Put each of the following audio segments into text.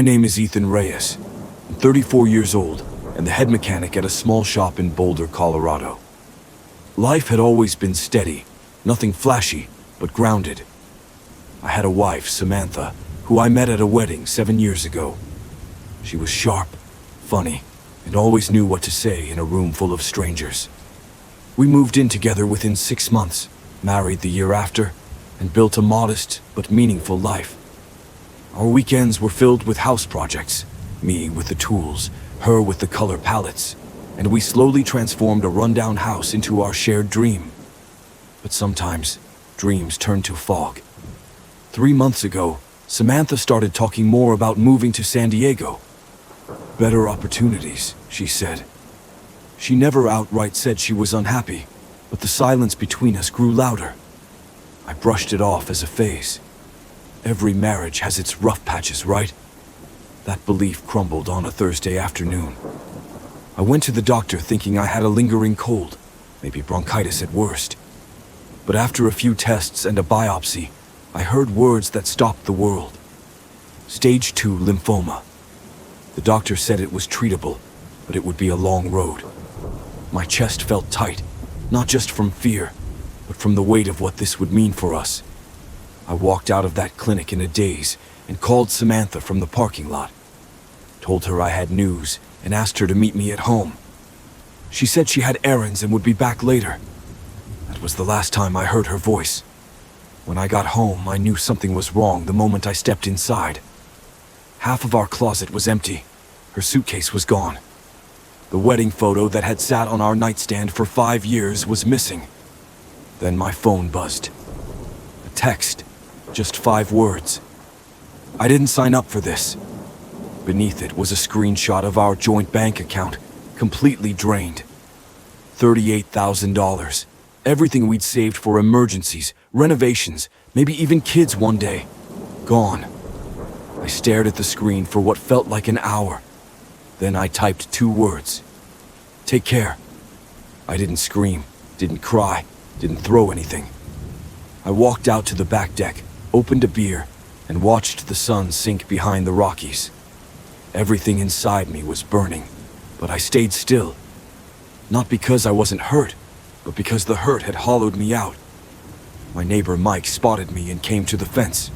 My name is Ethan Reyes. I'm 34 years old and the head mechanic at a small shop in Boulder, Colorado. Life had always been steady, nothing flashy, but grounded. I had a wife, Samantha, who I met at a wedding 7 years ago. She was sharp, funny, and always knew what to say in a room full of strangers. We moved in together within 6 months, married the year after, and built a modest but meaningful life. Our weekends were filled with house projects, me with the tools, her with the color palettes, and we slowly transformed a rundown house into our shared dream. But sometimes, dreams turn to fog. 3 months ago, Samantha started talking more about moving to San Diego. Better opportunities, she said. She never outright said she was unhappy, but the silence between us grew louder. I brushed it off as a phase. Every marriage has its rough patches, right? That belief crumbled on a Thursday afternoon. I went to the doctor thinking I had a lingering cold, maybe bronchitis at worst. But after a few tests and a biopsy, I heard words that stopped the world. Stage 2 lymphoma. The doctor said it was treatable, but it would be a long road. My chest felt tight, not just from fear, but from the weight of what this would mean for us. I walked out of that clinic in a daze and called Samantha from the parking lot. Told her I had news and asked her to meet me at home. She said she had errands and would be back later. That was the last time I heard her voice. When I got home, I knew something was wrong the moment I stepped inside. Half of our closet was empty. Her suitcase was gone. The wedding photo that had sat on our nightstand for 5 years was missing. Then my phone buzzed. A text. Just 5 words. I didn't sign up for this. Beneath it was a screenshot of our joint bank account, completely drained. $38,000. Everything we'd saved for emergencies, renovations, maybe even kids one day. Gone. I stared at the screen for what felt like an hour. Then I typed 2 words. Take care. I didn't scream, didn't cry, didn't throw anything. I walked out to the back deck, opened a beer, and watched the sun sink behind the Rockies. Everything inside me was burning, but I stayed still. Not because I wasn't hurt, but because the hurt had hollowed me out. My neighbor Mike spotted me and came to the fence.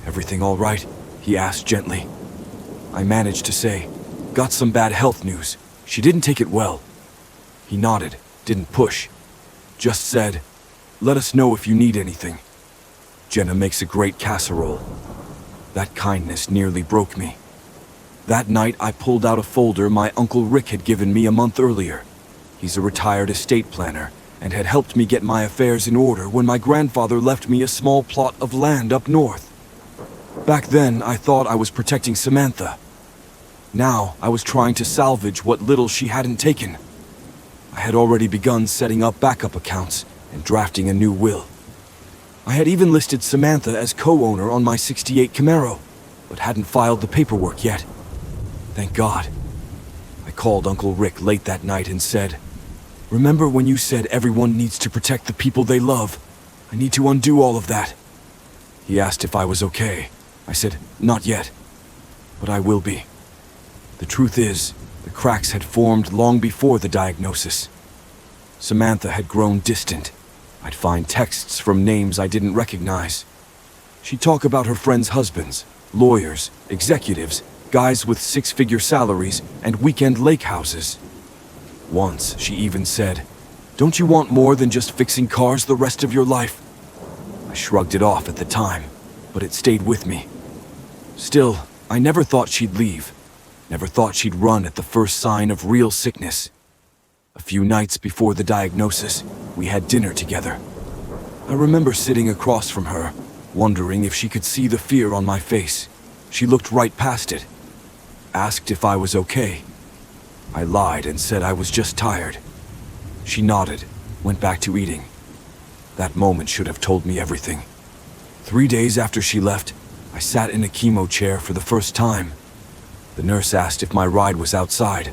"Everything all right?" he asked gently. I managed to say, "Got some bad health news. She didn't take it well." He nodded, didn't push. Just said, "Let us know if you need anything. Jenna makes a great casserole." That kindness nearly broke me. That night I pulled out a folder my Uncle Rick had given me a month earlier. He's a retired estate planner and had helped me get my affairs in order when my grandfather left me a small plot of land up north. Back then, I thought I was protecting Samantha. Now, I was trying to salvage what little she hadn't taken. I had already begun setting up backup accounts and drafting a new will. I had even listed Samantha as co-owner on my '68 Camaro, but hadn't filed the paperwork yet. Thank God. I called Uncle Rick late that night and said, "Remember when you said everyone needs to protect the people they love? I need to undo all of that." He asked if I was okay. I said, "Not yet, but I will be." The truth is, the cracks had formed long before the diagnosis. Samantha had grown distant. I'd find texts from names I didn't recognize. She'd talk about her friends' husbands, lawyers, executives, guys with 6-figure salaries and weekend lake houses. Once, she even said, "Don't you want more than just fixing cars the rest of your life?" I shrugged it off at the time, but it stayed with me. Still, I never thought she'd leave. Never thought she'd run at the first sign of real sickness. A few nights before the diagnosis, we had dinner together. I remember sitting across from her, wondering if she could see the fear on my face. She looked right past it. Asked if I was okay. I lied and said I was just tired. She nodded, went back to eating. That moment should have told me everything. 3 days after she left, I sat in a chemo chair for the first time. The nurse asked if my ride was outside.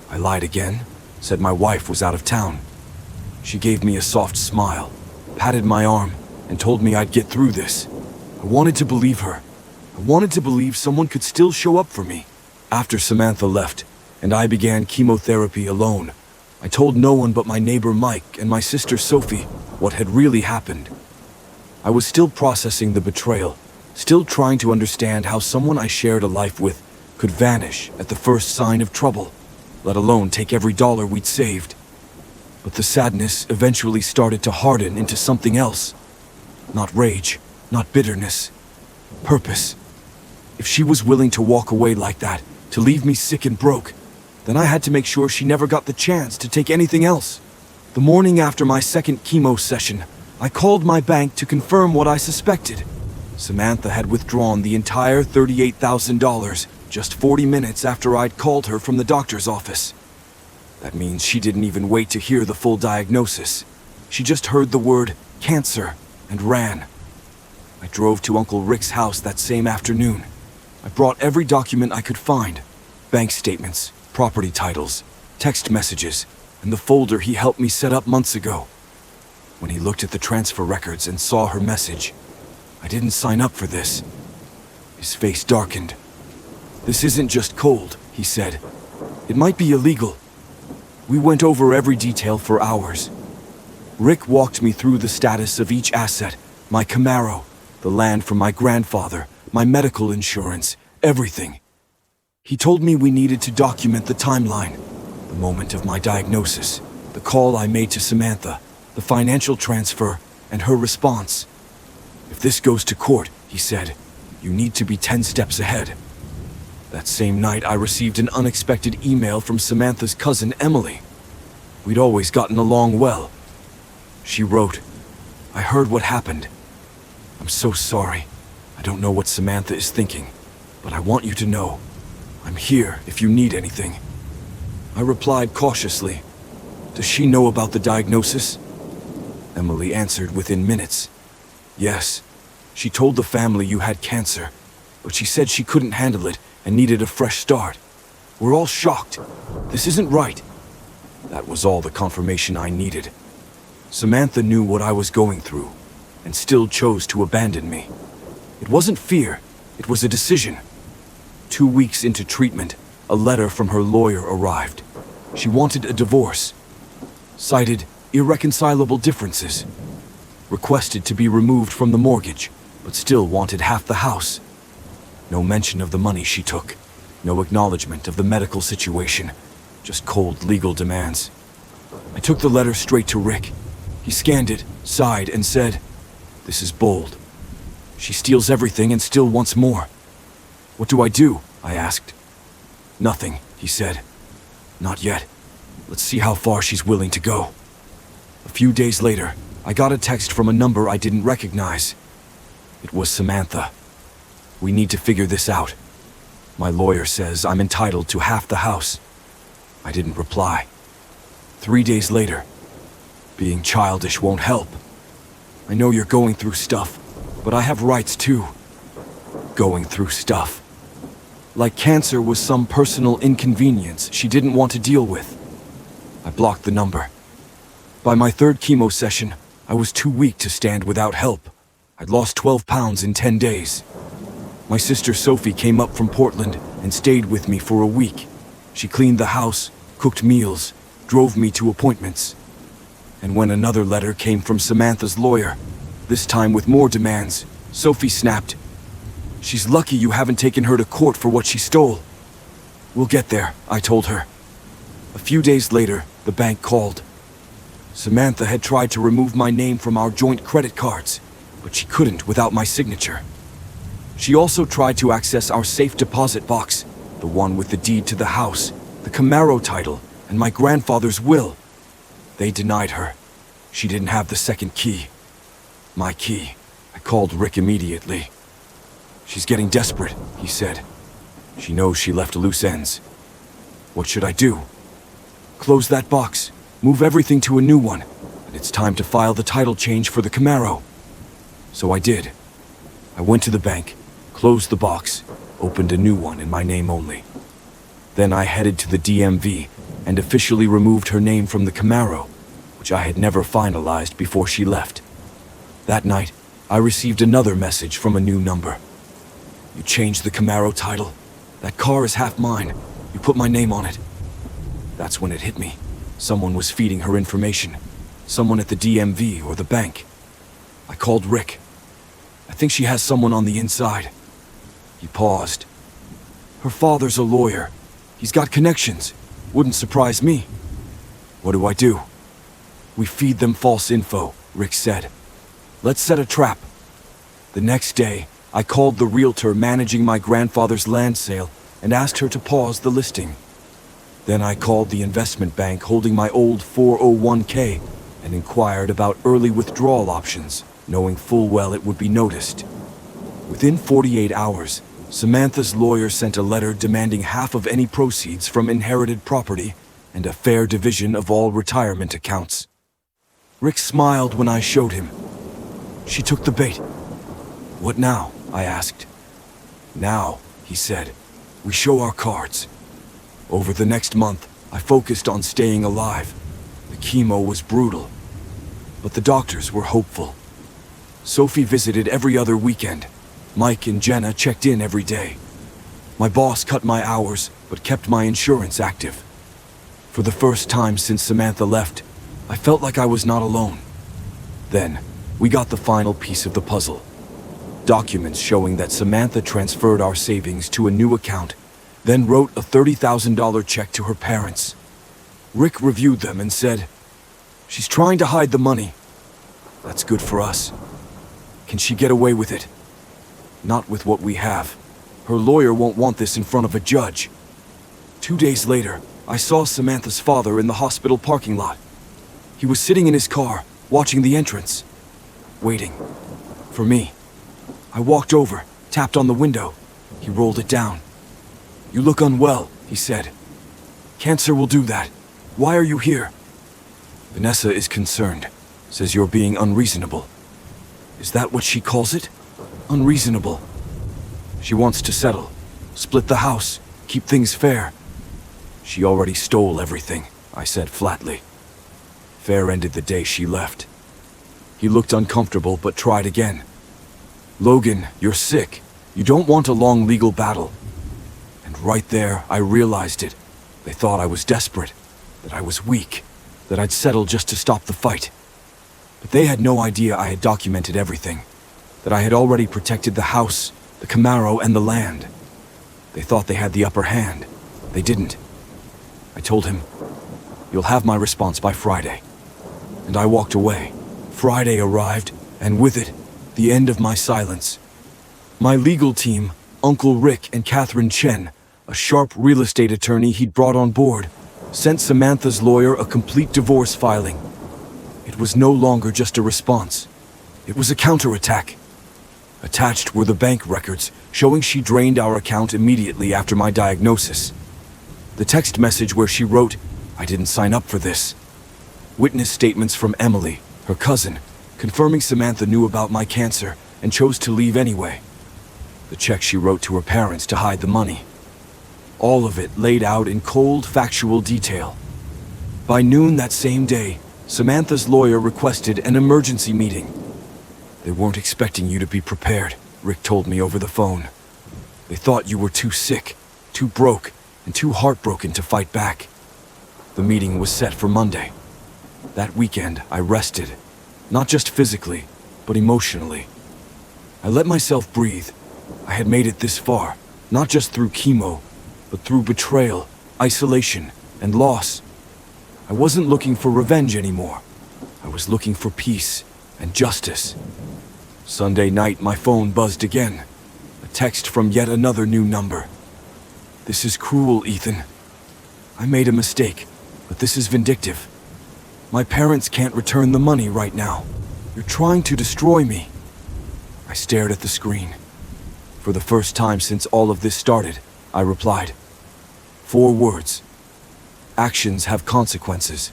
I lied again, said my wife was out of town. She gave me a soft smile, patted my arm, and told me I'd get through this. I wanted to believe her. I I wanted to believe someone could still show up for me. After Samantha left, and I began chemotherapy alone, I told no one but my neighbor Mike and my sister Sophie what had really happened. I was still processing the betrayal, still trying to understand how someone I shared a life with could vanish at the first sign of trouble, let alone take every dollar we'd saved. But the sadness eventually started to harden into something else. Not rage, not bitterness. Purpose. If she was willing to walk away like that, to leave me sick and broke, then I had to make sure she never got the chance to take anything else. The morning after my second chemo session, I called my bank to confirm what I suspected. Samantha had withdrawn the entire $38,000 just 40 minutes after I'd called her from the doctor's office. That means she didn't even wait to hear the full diagnosis. She just heard the word cancer and ran. I drove to Uncle Rick's house that same afternoon. I brought every document I could find: bank statements, property titles, text messages, and the folder he helped me set up months ago. When he looked at the transfer records and saw her message, I didn't sign up for this. His face darkened. "This isn't just cold," he said. "It might be illegal." We went over every detail for hours. Rick walked me through the status of each asset: my Camaro, the land from my grandfather, my medical insurance, everything. He told me we needed to document the timeline, the moment of my diagnosis, the call I made to Samantha, the financial transfer, and her response. "If this goes to court," he said, "you need to be 10 steps ahead." That same night, I received an unexpected email from Samantha's cousin, Emily. We'd always gotten along well. She wrote, "I heard what happened. I'm so sorry. I don't know what Samantha is thinking, but I want you to know I'm here if you need anything." I replied cautiously, "Does she know about the diagnosis?" Emily answered within minutes, "Yes. She told the family you had cancer, but she said she couldn't handle it and needed a fresh start. We're all shocked. This isn't right." That was all the confirmation I needed. Samantha knew what I was going through, and still chose to abandon me. It wasn't fear, it was a decision. 2 weeks into treatment, a letter from her lawyer arrived. She wanted a divorce, cited irreconcilable differences, requested to be removed from the mortgage, but still wanted half the house. No mention of the money she took, no acknowledgement of the medical situation, just cold legal demands. I took the letter straight to Rick. He scanned it, sighed, and said, "This is bold. She steals everything and still wants more." "What do I do?" I asked. "Nothing," he said. "Not yet. Let's see how far she's willing to go." A few days later, I got a text from a number I didn't recognize. It was Samantha. "We need to figure this out. My lawyer says I'm entitled to half the house." I didn't reply. 3 days later, "Being childish won't help. I know you're going through stuff, but I have rights too." Going through stuff. Like cancer was some personal inconvenience she didn't want to deal with. I blocked the number. By my third chemo session, I was too weak to stand without help. I'd lost 12 pounds in 10 days. My sister Sophie came up from Portland and stayed with me for a week. She cleaned the house, cooked meals, drove me to appointments. And when another letter came from Samantha's lawyer, this time with more demands, Sophie snapped, "She's lucky you haven't taken her to court for what she stole." "We'll get there," I told her. A few days later, the bank called. Samantha had tried to remove my name from our joint credit cards, but she couldn't without my signature. She also tried to access our safe deposit box, the one with the deed to the house, the Camaro title, and my grandfather's will. They denied her. She didn't have the second key. My key. I called Rick immediately. "She's getting desperate," he said. "She knows she left loose ends." "What should I do?" "Close that box, move everything to a new one, and it's time to file the title change for the Camaro." So I did. I went to the bank, closed the box, opened a new one in my name only. Then I headed to the DMV and officially removed her name from the Camaro, which I had never finalized before she left. That night, I received another message from a new number. You changed the Camaro title. That car is half mine. You put my name on it. That's when it hit me. Someone was feeding her information. Someone at the DMV or the bank. I called Rick. I think she has someone on the inside. He paused. Her father's a lawyer. He's got connections. Wouldn't surprise me. What do I do? We feed them false info, Rick said. Let's set a trap. The next day, I called the realtor managing my grandfather's land sale and asked her to pause the listing. Then I called the investment bank holding my old 401k and inquired about early withdrawal options, knowing full well it would be noticed. Within 48 hours, Samantha's lawyer sent a letter demanding half of any proceeds from inherited property and a fair division of all retirement accounts. Rick smiled when I showed him. She took the bait. What now? I asked. Now, he said, we show our cards. Over the next month, I focused on staying alive. The chemo was brutal, but the doctors were hopeful. Sophie visited every other weekend. Mike and Jenna checked in every day. My boss cut my hours, but kept my insurance active. For the first time since Samantha left, I felt like I was not alone. Then, we got the final piece of the puzzle. Documents showing that Samantha transferred our savings to a new account, then wrote a $30,000 check to her parents. Rick reviewed them and said, "She's trying to hide the money. That's good for us. Can she get away with it? Not with what we have. Her lawyer won't want this in front of a judge." 2 days later, I saw Samantha's father in the hospital parking lot. He was sitting in his car, watching the entrance, waiting for me. I walked over, tapped on the window. He rolled it down. "You look unwell," he said. "Cancer will do that. Why are you here?" "Vanessa is concerned. Says you're being unreasonable." "Is that what she calls it? Unreasonable?" "She wants to settle. Split the house. Keep things fair." "She already stole everything," I said flatly. Fair ended the day she left. He looked uncomfortable but tried again. "Logan, you're sick. You don't want a long legal battle." And right there, I realized it. They thought I was desperate, that I was weak, that I'd settle just to stop the fight. But they had no idea I had documented everything, that I had already protected the house, the Camaro, and the land. They thought they had the upper hand. They didn't. I told him, "You'll have my response by Friday." And I walked away. Friday arrived, and with it, the end of my silence. My legal team, Uncle Rick and Catherine Chen, a sharp real estate attorney he'd brought on board, sent Samantha's lawyer a complete divorce filing. It was no longer just a response. It was a counterattack. Attached were the bank records, showing she drained our account immediately after my diagnosis. The text message where she wrote, "I didn't sign up for this." Witness statements from Emily, her cousin, confirming Samantha knew about my cancer and chose to leave anyway. The check she wrote to her parents to hide the money. All of it laid out in cold, factual detail. By noon that same day, Samantha's lawyer requested an emergency meeting. "They weren't expecting you to be prepared," Rick told me over the phone. "They thought you were too sick, too broke, and too heartbroken to fight back." The meeting was set for Monday. That weekend, I rested, not just physically, but emotionally. I let myself breathe. I had made it this far, not just through chemo, but through betrayal, isolation, and loss. I wasn't looking for revenge anymore. I was looking for peace and justice. Sunday night, my phone buzzed again. A text from yet another new number. "This is cruel, Ethan. I made a mistake, but this is vindictive. My parents can't return the money right now. You're trying to destroy me." I stared at the screen. For the first time since all of this started, I replied. 4 words. "Actions have consequences."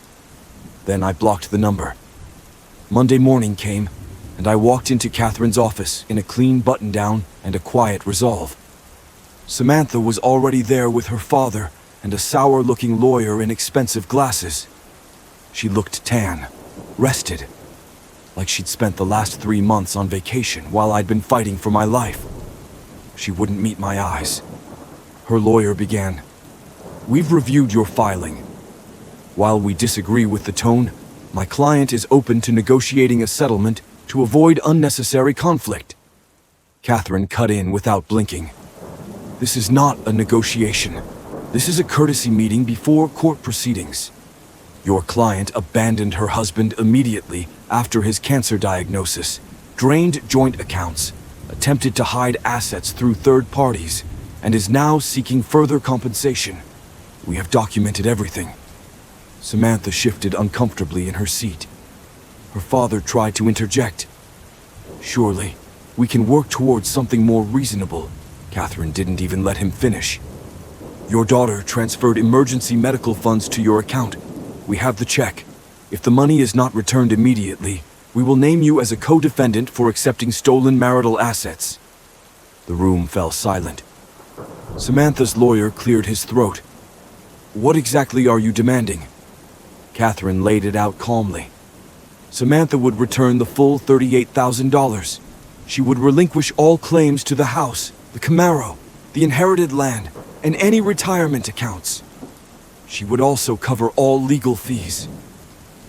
Then I blocked the number. Monday morning came, and I walked into Catherine's office in a clean button-down and a quiet resolve. Samantha was already there with her father and a sour-looking lawyer in expensive glasses. She looked tan, rested, like she'd spent the last 3 months on vacation while I'd been fighting for my life. She wouldn't meet my eyes. Her lawyer began. "We've reviewed your filing. While we disagree with the tone, my client is open to negotiating a settlement to avoid unnecessary conflict." Catherine cut in without blinking. "This is not a negotiation. This is a courtesy meeting before court proceedings. Your client abandoned her husband immediately after his cancer diagnosis, drained joint accounts, attempted to hide assets through third parties, and is now seeking further compensation. We have documented everything." Samantha shifted uncomfortably in her seat. Her father tried to interject. "Surely, we can work towards something more reasonable." Catherine didn't even let him finish. "Your daughter transferred emergency medical funds to your account. We have the check. If the money is not returned immediately, we will name you as a co-defendant for accepting stolen marital assets." The room fell silent. Samantha's lawyer cleared his throat. "What exactly are you demanding?" Catherine laid it out calmly. Samantha would return the full $38,000. She would relinquish all claims to the house, the Camaro, the inherited land, and any retirement accounts. She would also cover all legal fees.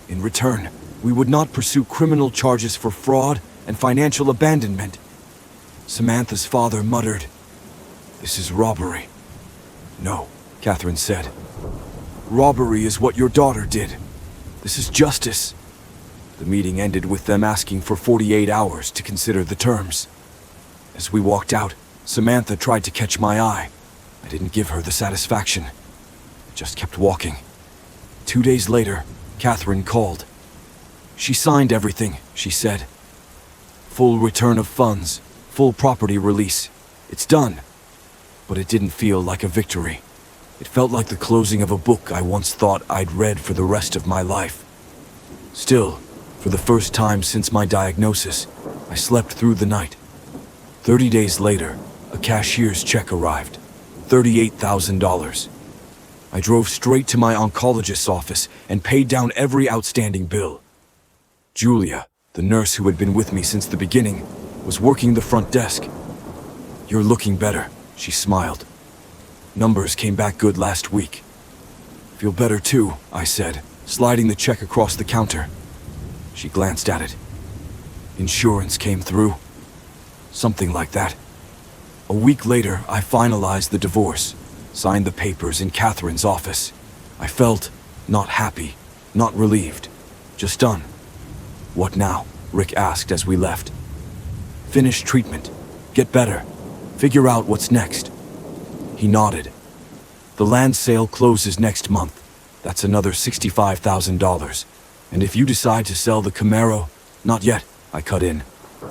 In return, we would not pursue criminal charges for fraud and financial abandonment. Samantha's father muttered, "This is robbery." "No," Catherine said. "Robbery is what your daughter did. This is justice." The meeting ended with them asking for 48 hours to consider the terms. As we walked out, Samantha tried to catch my eye. I didn't give her the satisfaction. I just kept walking. 2 days later, Catherine called. "She signed everything," she said. "Full return of funds, full property release. It's done." But it didn't feel like a victory. It felt like the closing of a book I once thought I'd read for the rest of my life. Still, for the first time since my diagnosis, I slept through the night. 30 days later, a cashier's check arrived. $38,000. I drove straight to my oncologist's office and paid down every outstanding bill. Julia, the nurse who had been with me since the beginning, was working the front desk. "You're looking better," she smiled. "Numbers came back good last week." "Feel better too," I said, sliding the check across the counter. She glanced at it. "Insurance came through." "Something like that." A week later, I finalized the divorce, signed the papers in Catherine's office. I felt not happy, not relieved, just done. "What now?" Rick asked as we left. "Finish treatment, get better, figure out what's next." He nodded. "The land sale closes next month. That's another $65,000. And if you decide to sell the Camaro..." "Not yet," I cut in.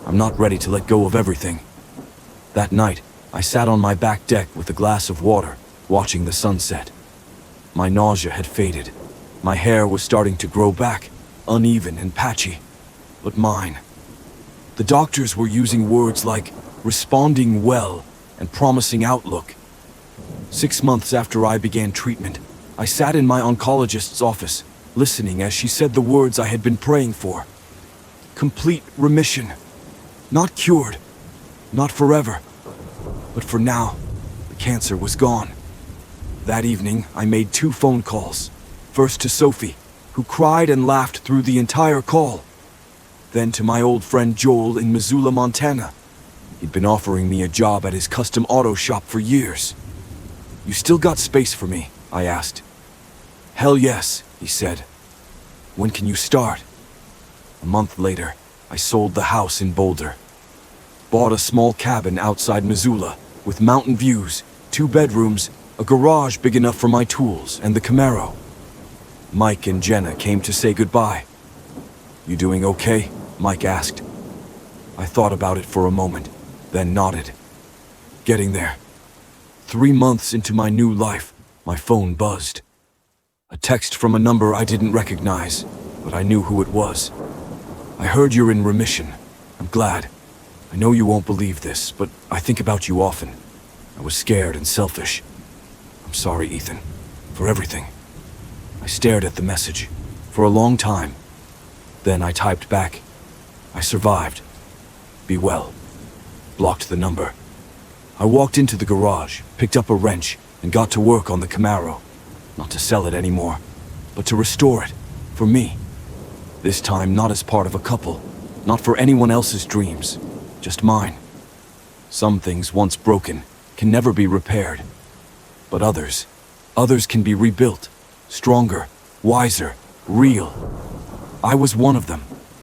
"I'm not ready to let go of everything." That night, I sat on my back deck with a glass of water, watching the sunset. My nausea had faded. My hair was starting to grow back, uneven and patchy. But mine. The doctors were using words like responding well and promising outlook. 6 months after I began treatment, I sat in my oncologist's office, listening as she said the words I had been praying for. Complete remission. Not cured. Not forever. But for now, the cancer was gone. That evening, I made 2 phone calls. First to Sophie, who cried and laughed through the entire call. Then to my old friend Joel in Missoula, Montana. He'd been offering me a job at his custom auto shop for years. "You still got space for me?" I asked. "Hell yes," he said. "When can you start?" A month later, I sold the house in Boulder. Bought a small cabin outside Missoula, with mountain views, 2 bedrooms, a garage big enough for my tools, and the Camaro. Mike and Jenna came to say goodbye. "You doing okay?" Mike asked. I thought about it for a moment, then nodded. Getting there. 3 months into my new life, my phone buzzed. A text from a number I didn't recognize, but I knew who it was. "I heard you're in remission. I'm glad. I know you won't believe this, but I think about you often. I was scared and selfish. I'm sorry, Ethan, for everything." I stared at the message for a long time. Then I typed back, "I survived. Be well." Blocked the number. I walked into the garage, picked up a wrench, and got to work on the Camaro. Not to sell it anymore, but to restore it, for me. This time not as part of a couple, not for anyone else's dreams, just mine. Some things once broken can never be repaired, but others can be rebuilt, stronger, wiser, real. I was one of them.